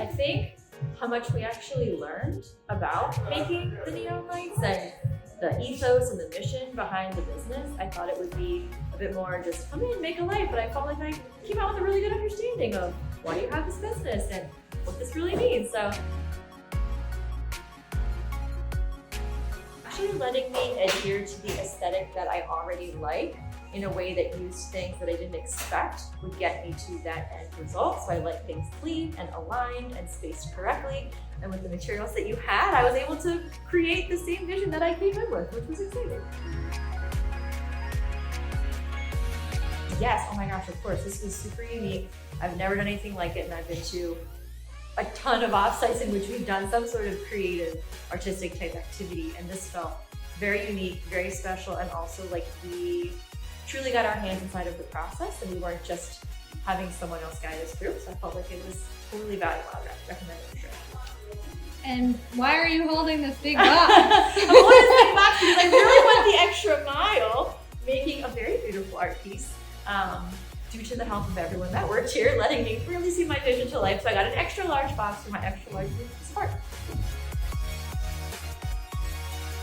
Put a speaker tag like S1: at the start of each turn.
S1: I think how much we actually learned about making the neon lights and the ethos and the mission behind the business. I thought it would be a bit more just come in, make a light, but I felt like I came out with a really good understanding of why you have this business and what this really means. So actually letting me adhere to the aesthetic that I already like in a way that used things that I didn't expect would get me to that end result. So I like things clean and aligned and spaced correctly. And with the materials that you had, I was able to create the same vision that I came in with, which was exciting. Yes, oh my gosh, of course, this was super unique. I've never done anything like it, and I've been to a ton of offsites in which we've done some sort of creative, artistic type activity, and this felt very unique, very special, and also like we truly got our hands inside of the process and we weren't just having someone else guide us through. So I felt like it was totally valuable. I would recommend it for sure.
S2: And why are you holding this big box?
S1: I'm holding this big box because I really went the extra mile making a very beautiful art piece. Due to the help of everyone that worked here, letting me really see my vision to life. So I got an extra large box for my extra large piece of art.